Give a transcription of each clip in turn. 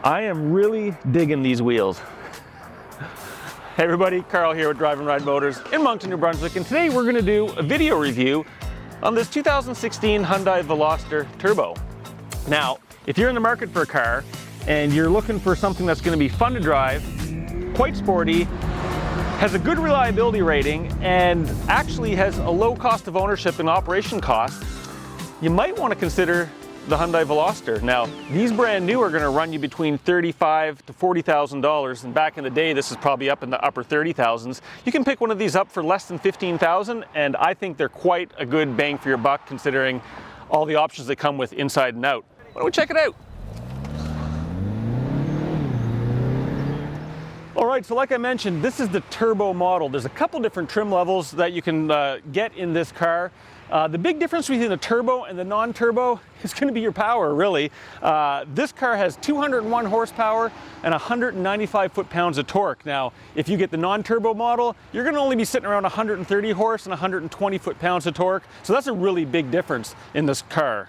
I am really digging these wheels. Hey everybody, Carl here with Drive and Ride Motors in Moncton, New Brunswick, and today we're going to do a video review on this 2016 Hyundai Veloster Turbo. Now, if you're in the market for a car and you're looking for something that's going to be fun to drive, quite sporty, has a good reliability rating, and actually has a low cost of ownership and operation costs, you might want to consider the Hyundai Veloster. Now, these brand new are going to run you between $35,000 to $40,000, and back in the day, this is probably up in the upper 30,000s. You can pick one of these up for less than $15,000, and I think they're quite a good bang for your buck considering all the options they come with inside and out. Why don't we check it out? All right, so like I mentioned, this is the turbo model. There's a couple different trim levels that you can get in this car. The big difference between the turbo and the non-turbo is going to be your power, really. This car has 201 horsepower and 195 foot-pounds of torque. Now, if you get the non-turbo model, you're going to only be sitting around 130 horse and 120 foot-pounds of torque. So that's a really big difference in this car.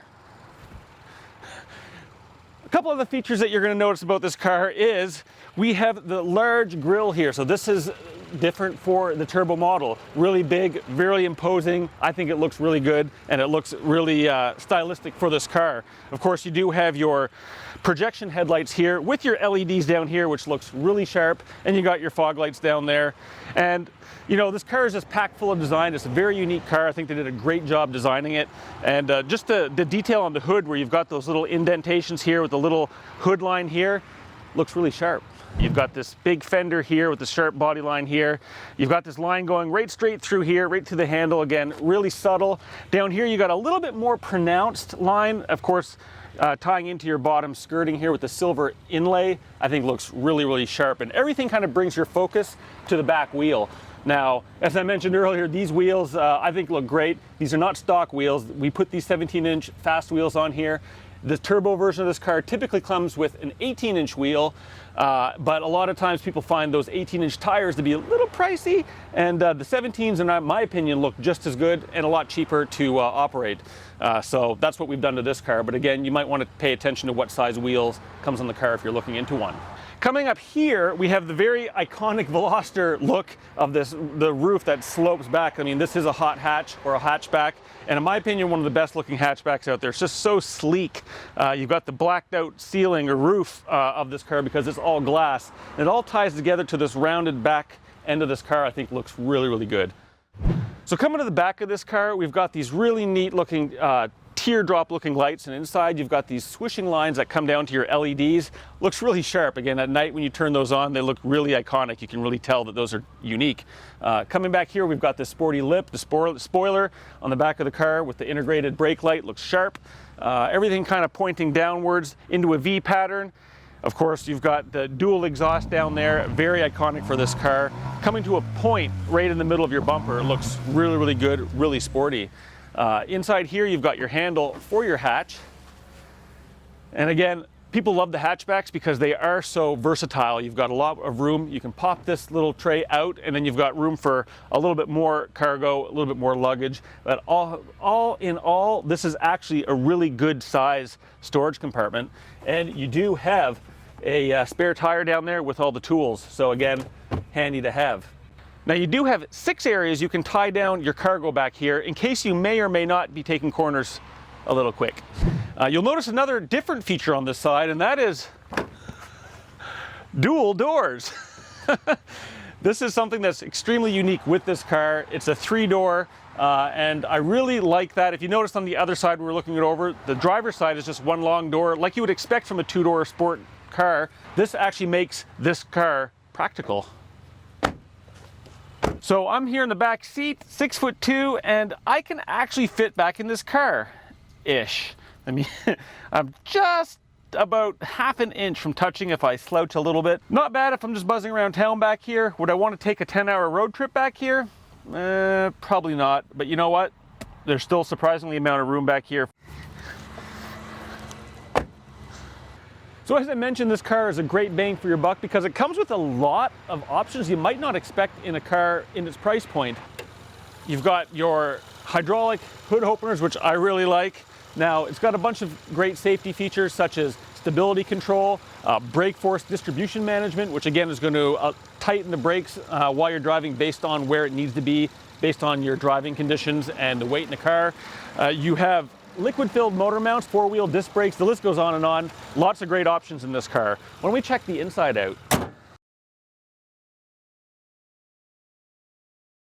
A couple of the features that you're going to notice about this car is we have the large grille here. So this is different for the turbo model. Really big, very imposing. I think it looks really good and it looks really stylistic for this car. Of course, you do have your projection headlights here with your LEDs down here, which looks really sharp, and you got your fog lights down there. And you know, this car is just packed full of design. It's a very unique car. I think they did a great job designing it. And just the detail on the hood where you've got those little indentations here with the little hood line here looks really sharp. You've got this big fender here with the sharp body line here. You've got this line going right straight through here, right through the handle. Again, really subtle. Down here, you got a little bit more pronounced line, of course, tying into your bottom skirting here with the silver inlay. I think looks really, really sharp. And everything kind of brings your focus to the back wheel. Now, as I mentioned earlier, these wheels I think look great. These are not stock wheels. We put these 17-inch fast wheels on here. The turbo version of this car typically comes with an 18-inch wheel, but a lot of times people find those 18-inch tires to be a little pricey, and the 17s, in my opinion, look just as good and a lot cheaper to operate. So that's what we've done to this car, but again, you might want to pay attention to what size wheels comes on the car if you're looking into one. Coming up here, we have the very iconic Veloster look of the roof that slopes back. I mean, this is a hot hatch or a hatchback, and in my opinion, one of the best looking hatchbacks out there. It's just so sleek. You've got the blacked out ceiling or roof of this car because it's all glass. And it all ties together to this rounded back end of this car. I think looks really, really good. So coming to the back of this car, we've got these really neat looking teardrop looking lights, and inside you've got these swishing lines that come down to your LEDs. Looks really sharp. Again, at night when you turn those on, they look really iconic. You can really tell that those are unique. Coming back here, we've got this sporty lip, the spoiler on the back of the car with the integrated brake light. Looks sharp. Everything kind of pointing downwards into a V pattern. Of course, you've got the dual exhaust down there, very iconic for this car. Coming to a point right in the middle of your bumper. It looks really, really good, really sporty. Inside here, you've got your handle for your hatch. And again, people love the hatchbacks because they are so versatile. You've got a lot of room. You can pop this little tray out, and then you've got room for a little bit more cargo, a little bit more luggage. But all in all, this is actually a really good size storage compartment. And you do have a spare tire down there with all the tools. So again, handy to have. Now you do have 6 areas you can tie down your cargo back here in case you may or may not be taking corners a little quick. You'll notice another different feature on this side, and that is dual doors. This is something that's extremely unique with this car. It's a 3-door, and I really like that. If you notice on the other side, we're looking it over, the driver's side is just one long door, like you would expect from a 2-door sport car. This actually makes this car practical. So I'm here in the back seat, 6'2", and I can actually fit back in this car-ish. I mean, I'm just about half an inch from touching if I slouch a little bit. Not bad if I'm just buzzing around town back here. Would I want to take a 10-hour road trip back here? Probably not, but you know what? There's still surprisingly amount of room back here. So as I mentioned, this car is a great bang for your buck because it comes with a lot of options you might not expect in a car in its price point. You've got your hydraulic hood openers, which I really like. Now, it's got a bunch of great safety features such as stability control, brake force distribution management, which again is going to tighten the brakes while you're driving based on where it needs to be, based on your driving conditions and the weight in the car. You have liquid-filled motor mounts, four-wheel disc brakes, the list goes on and on. Lots of great options in this car. When we check the inside out,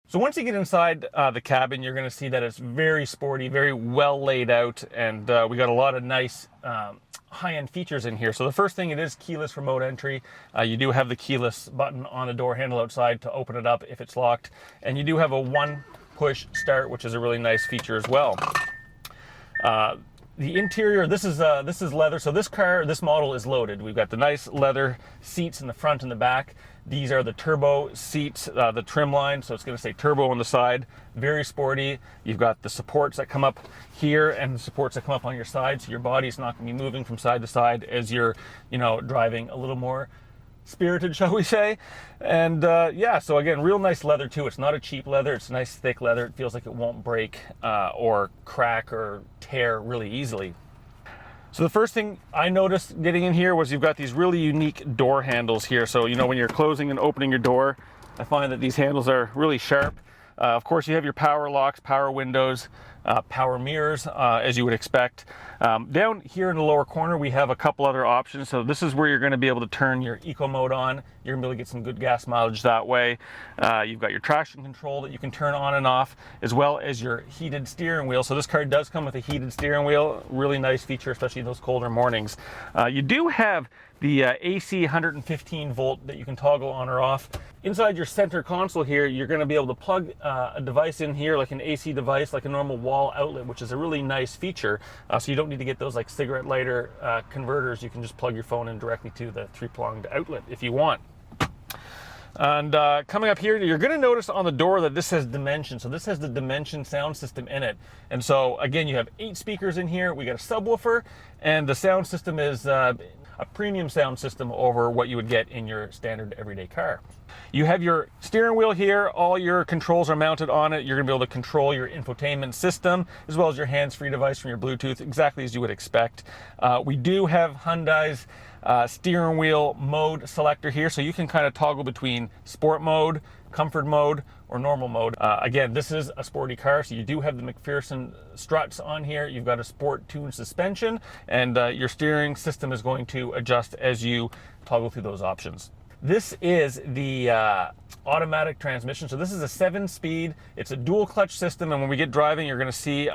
so once you get inside the cabin, you're going to see that it's very sporty, very well laid out, and we got a lot of nice high-end features in here. So the first thing, it is keyless remote entry. You do have the keyless button on the door handle outside to open it up if it's locked, and you do have a one-push start, which is a really nice feature as well. The interior, this is leather. So this model is loaded. We've got the nice leather seats in the front and the back. These are the turbo seats, the trim line, so it's going to say turbo on the side. Very sporty. You've got the supports that come up here and the supports that come up on your side, so your body's not going to be moving from side to side as you're, driving a little more spirited, shall we say. And yeah, so again, real nice leather too. It's not a cheap leather. It's nice thick leather. It feels like it won't break or crack or tear really easily. So the first thing I noticed getting in here was you've got these really unique door handles here. So, when you're closing and opening your door, I find that these handles are really sharp. Of course, you have your power locks, power windows, power mirrors, as you would expect. Down here in the lower corner, we have a couple other options. So this is where you're going to be able to turn your eco mode on. You're going to be able to get some good gas mileage that way. You've got your traction control that you can turn on and off, as well as your heated steering wheel. So this car does come with a heated steering wheel. Really nice feature, especially in those colder mornings. You do have the AC 115 volt that you can toggle on or off. Inside your center console here, you're going to be able to plug a device in here, like an AC device, like a normal wall outlet, which is a really nice feature. So you don't need to get those like cigarette lighter converters. You can just plug your phone in directly to the three-pronged outlet if you want. And coming up here, you're going to notice on the door that this has Dimension. So this has the Dimension sound system in it. And so again, you have 8 speakers in here. We got a subwoofer, and the sound system is a premium sound system over what you would get in your standard everyday car. You have your steering wheel here. All your controls are mounted on it. You're going to be able to control your infotainment system as well as your hands-free device from your Bluetooth, exactly as you would expect. We do have Hyundai's steering wheel mode selector here, so you can kind of toggle between sport mode, comfort mode, or normal mode. Again, this is a sporty car, so you do have the McPherson struts on here. You've got a sport tuned suspension, and your steering system is going to adjust as you toggle through those options. This is the automatic transmission. So this is a 7-speed. It's a dual clutch system, and when we get driving, you're going to see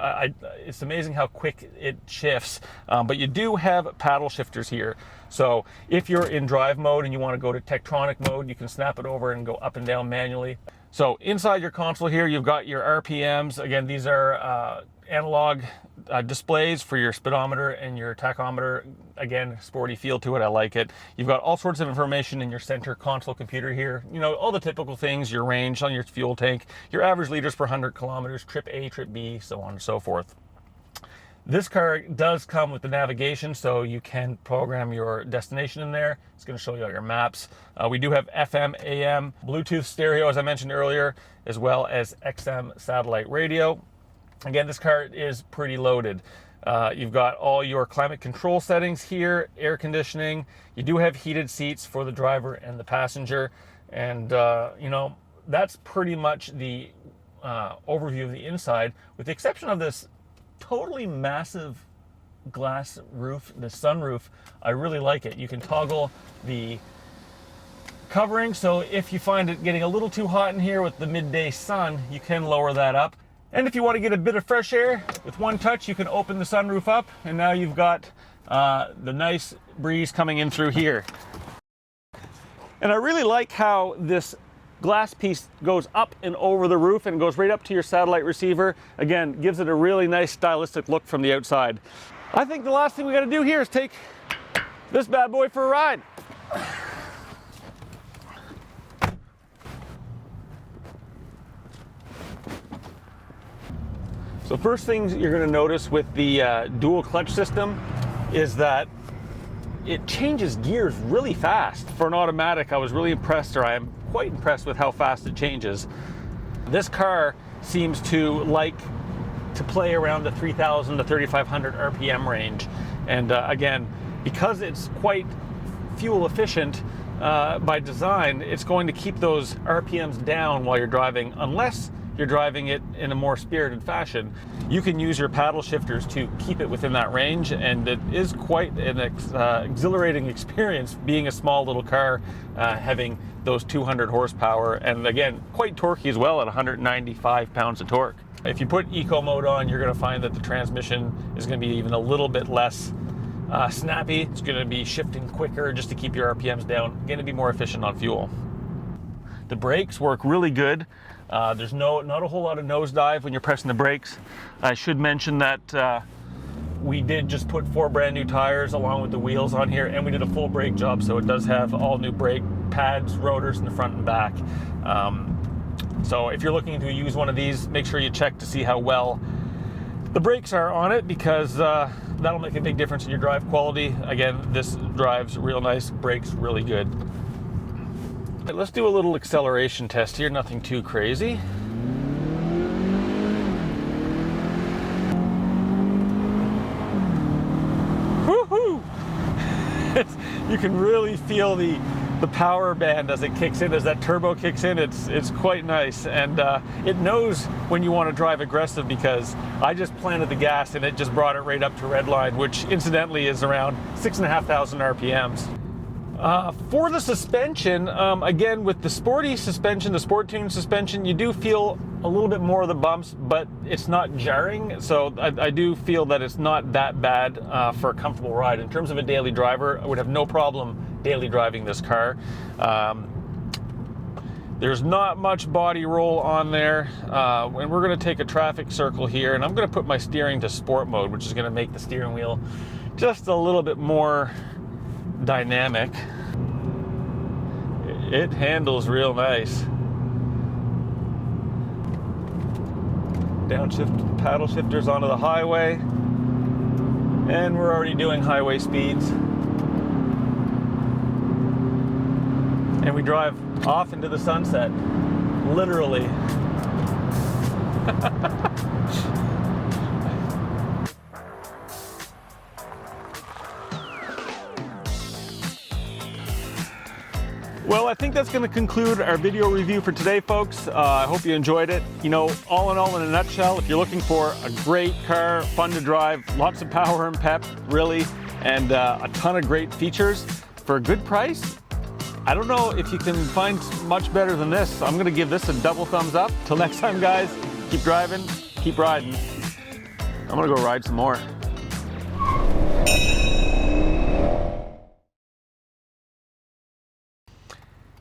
it's amazing how quick it shifts. But you do have paddle shifters here. So if you're in drive mode and you want to go to Tektronix mode, you can snap it over and go up and down manually. So inside your console here, you've got your RPMs. Again, these are analog displays for your speedometer and your tachometer. Again, sporty feel to it. I like it. You've got all sorts of information in your center console computer here. All the typical things, your range on your fuel tank, your average liters per 100 kilometers, trip A, trip B, so on and so forth. This car does come with the navigation, so you can program your destination in there. It's going to show you all your maps. We do have FM, AM, Bluetooth stereo, as I mentioned earlier, as well as XM satellite radio. Again, this car is pretty loaded. You've got all your climate control settings here, air conditioning. You do have heated seats for the driver and the passenger. And, that's pretty much the overview of the inside, with the exception of this totally massive glass roof, the sunroof. I really like it. You can toggle the covering, so if you find it getting a little too hot in here with the midday sun, you can lower that up. And if you want to get a bit of fresh air, with one touch, you can open the sunroof up, and now you've got the nice breeze coming in through here. And I really like how this glass piece goes up and over the roof and goes right up to your satellite receiver. Again, gives it a really nice stylistic look from the outside. I think the last thing we got to do here is take this bad boy for a ride. So first things you're going to notice with the dual clutch system is that it changes gears really fast. For an automatic, I was really impressed, or I am quite impressed with how fast it changes. This car seems to like to play around the 3,000 to 3,500 RPM range. And again, because it's quite fuel efficient by design, it's going to keep those RPMs down while you're driving, unless you're driving it in a more spirited fashion. You can use your paddle shifters to keep it within that range, and it is quite an exhilarating experience being a small little car, having those 200 horsepower, and again, quite torquey as well at 195 pounds of torque. If you put eco mode on, you're going to find that the transmission is going to be even a little bit less snappy. It's going to be shifting quicker just to keep your RPMs down, going to be more efficient on fuel. The brakes work really good. There's not a whole lot of nosedive when you're pressing the brakes. I should mention that we did just put 4 brand new tires along with the wheels on here, and we did a full brake job, so it does have all new brake pads, rotors in the front and back. So if you're looking to use one of these, make sure you check to see how well the brakes are on it, because that'll make a big difference in your drive quality. Again, this drives real nice, brakes really good. Let's do a little acceleration test here, nothing too crazy. Woohoo! You can really feel the power band as it kicks in, as that turbo kicks in. It's quite nice, and it knows when you want to drive aggressive, because I just planted the gas and it just brought it right up to red line, which incidentally is around 6,500 RPMs. For the suspension, again, with the sporty suspension, the Sport Tune suspension, you do feel a little bit more of the bumps, but it's not jarring. So I do feel that it's not that bad for a comfortable ride. In terms of a daily driver, I would have no problem daily driving this car. There's not much body roll on there. And we're going to take a traffic circle here, and I'm going to put my steering to sport mode, which is going to make the steering wheel just a little bit more dynamic. It handles real nice. Downshift paddle shifters onto the highway, and we're already doing highway speeds, and we drive off into the sunset, literally. Well, I think that's going to conclude our video review for today, folks. I hope you enjoyed it. You know, all in all, in a nutshell, if you're looking for a great car, fun to drive, lots of power and pep, really, and a ton of great features for a good price, I don't know if you can find much better than this. I'm going to give this a double thumbs up. Till next time, guys, keep driving, keep riding. I'm going to go ride some more.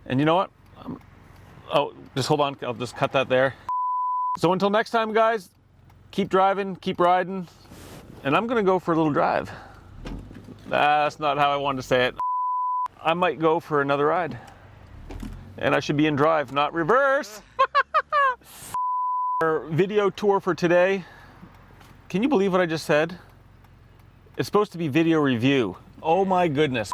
And you know what? Oh, just hold on. I'll just cut that there. So until next time, guys, keep driving, keep riding, and I'm going to go for a little drive. That's not how I wanted to say it. I might go for another ride. And I should be in drive, not reverse. Our video tour for today. Can you believe what I just said? It's supposed to be video review. Oh my goodness.